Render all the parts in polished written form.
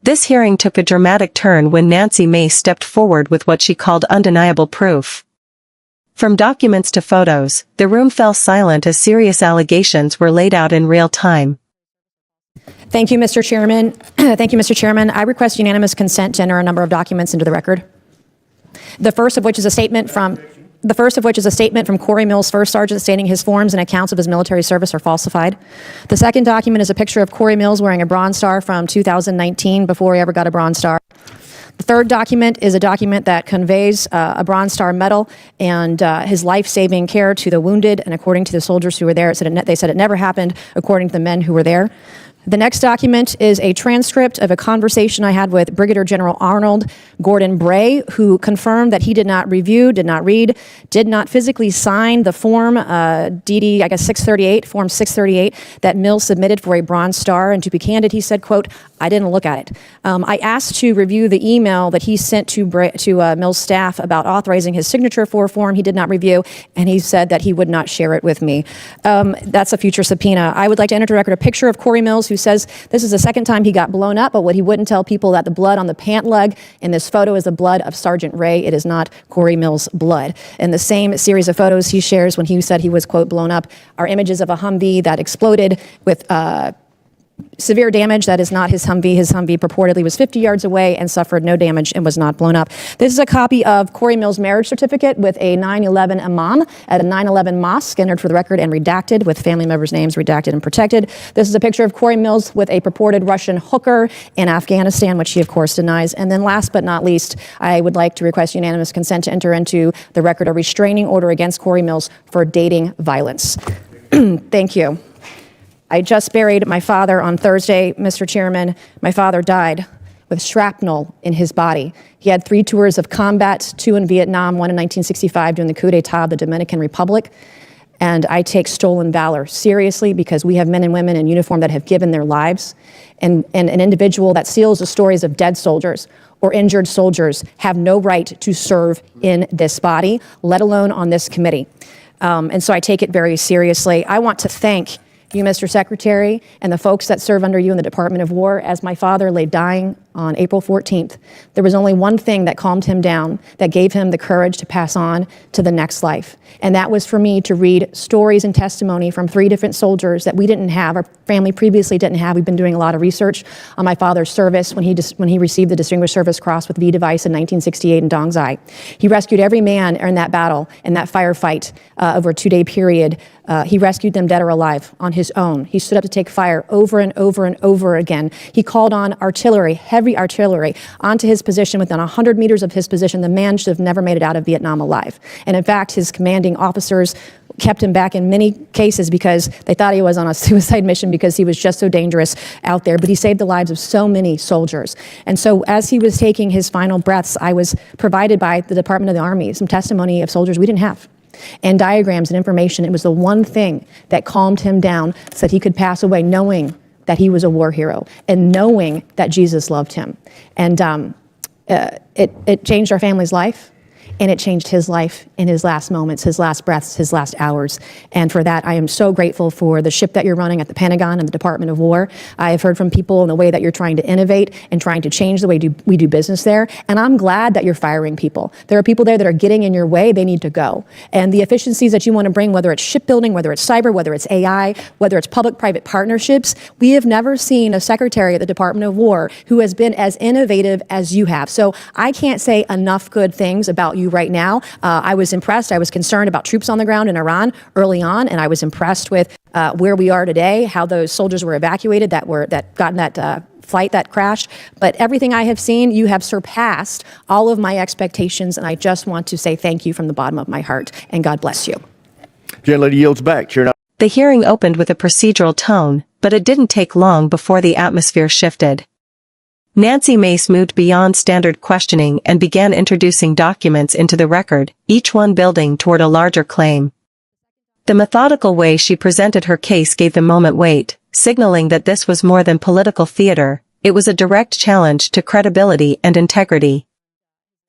This hearing took a dramatic turn when Nancy Mace stepped forward with what she called undeniable proof. From documents to photos, the room fell silent as serious allegations were laid out in real time. Thank you, Mr. Chairman. Thank you, Mr. Chairman. I request unanimous consent to enter a number of documents into the record. The first of which is a statement from Cory Mills, first sergeant, stating his forms and accounts of his military service are falsified. The second document is a picture of Cory Mills wearing a Bronze Star from 2019, before he ever got a Bronze Star. The third document is a document that conveys a Bronze Star medal and his life-saving care to the wounded, and according to the soldiers who were there, they said it never happened, according to the men who were there. The next document is a transcript of a conversation I had with Brigadier General Arnold Gordon Bray, who confirmed that he did not review, did not read, did not physically sign the form DD, I guess 638, form 638, that Mills submitted for a Bronze Star. And to be candid, he said, quote, "I didn't look at it." I asked to review the email that he sent to Mills' staff about authorizing his signature for a form he did not review, and he said that he would not share it with me. That's a future subpoena. I would like to enter into record a picture of Cory Mills, who says this is the second time he got blown up, but what he wouldn't tell people that the blood on the pant leg in this photo is the blood of Sergeant Ray. It is not Cory Mills' blood. In the same series of photos he shares when he said he was, quote, blown up, are images of a Humvee that exploded with severe damage. That is not his Humvee. His Humvee purportedly was 50 yards away and suffered no damage and was not blown up. This is a copy of Cory Mills' marriage certificate with a 9/11 imam at a 9/11 mosque, entered for the record and redacted, with family members' names redacted and protected. This is a picture of Cory Mills with a purported Russian hooker in Afghanistan, which he of course denies. And then last but not least, I would like to request unanimous consent to enter into the record a restraining order against Cory Mills for dating violence. Thank you. I just buried my father on Thursday, Mr. Chairman. My father died with shrapnel in his body. He had 3 tours of combat, 2 in Vietnam, 1 in 1965 during the coup d'etat of the Dominican Republic. And I take stolen valor seriously, because we have men and women in uniform that have given their lives. And an individual that steals the stories of dead soldiers or injured soldiers have no right to serve in this body, let alone on this committee. And so I take it very seriously. I want to thank you, Mr. Secretary, and the folks that serve under you in the Department of War. As my father lay dying on April 14th, there was only one thing that calmed him down, that gave him the courage to pass on to the next life. And that was for me to read stories and testimony from 3 different soldiers that we didn't have, our family previously didn't have. We've been doing a lot of research on my father's service when he received the Distinguished Service Cross with V device in 1968 in Dong Zai. He rescued every man in that battle, in that firefight, over a 2-day period. He rescued them dead or alive on his own. He stood up to take fire over and over and over again. He called on artillery, heavy artillery, onto his position. Within 100 meters of his position, the man should have never made it out of Vietnam alive. And in fact, his commanding officers kept him back in many cases because they thought he was on a suicide mission, because he was just so dangerous out there. But he saved the lives of so many soldiers. And so as he was taking his final breaths, I was provided by the Department of the Army some testimony of soldiers we didn't have, and diagrams and information. It was the one thing that calmed him down so that he could pass away knowing that he was a war hero and knowing that Jesus loved him. And it changed our family's life. And it changed his life in his last moments, his last breaths, his last hours. And for that, I am so grateful for the ship that you're running at the Pentagon and the Department of War. I have heard from people in the way that you're trying to innovate and trying to change the way we do business there. And I'm glad that you're firing people. There are people there that are getting in your way. They need to go. And the efficiencies that you want to bring, whether it's shipbuilding, whether it's cyber, whether it's AI, whether it's public-private partnerships, we have never seen a secretary at the Department of War who has been as innovative as you have. So I can't say enough good things about you right now. I was impressed. I was concerned about troops on the ground in Iran early on, and I was impressed with where we are today, how those soldiers were evacuated that got in that flight that crashed. But everything I have seen, you have surpassed all of my expectations, and I just want to say thank you from the bottom of my heart, and God bless you. Gentlelady yields back. Chair. The hearing opened with a procedural tone, but it didn't take long before the atmosphere shifted. Nancy Mace moved beyond standard questioning and began introducing documents into the record, each one building toward a larger claim. The methodical way she presented her case gave the moment weight, signaling that this was more than political theater. It was a direct challenge to credibility and integrity.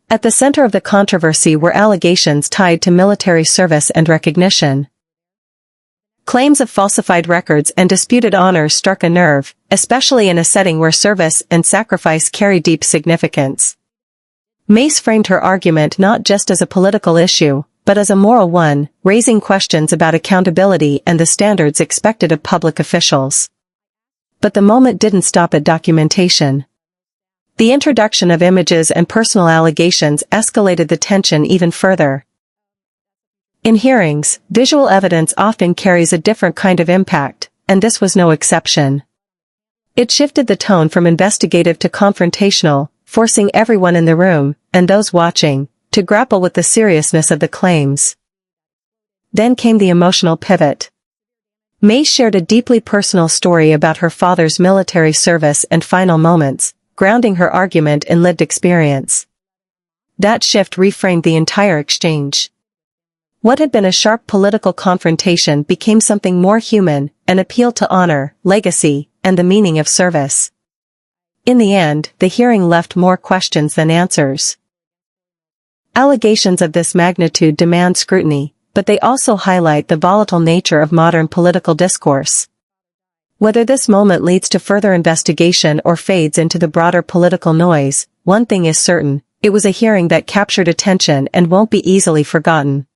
At the center of the controversy were allegations tied to military service and recognition. Claims of falsified records and disputed honors struck a nerve, especially in a setting where service and sacrifice carry deep significance. Mace framed her argument not just as a political issue, but as a moral one, raising questions about accountability and the standards expected of public officials. But the moment didn't stop at documentation. The introduction of images and personal allegations escalated the tension even further. In hearings, visual evidence often carries a different kind of impact, and this was no exception. It shifted the tone from investigative to confrontational, forcing everyone in the room, and those watching, to grapple with the seriousness of the claims. Then came the emotional pivot. Mace shared a deeply personal story about her father's military service and final moments, grounding her argument in lived experience. That shift reframed the entire exchange. What had been a sharp political confrontation became something more human, an appeal to honor, legacy, and the meaning of service. In the end, the hearing left more questions than answers. Allegations of this magnitude demand scrutiny, but they also highlight the volatile nature of modern political discourse. Whether this moment leads to further investigation or fades into the broader political noise, one thing is certain: it was a hearing that captured attention and won't be easily forgotten.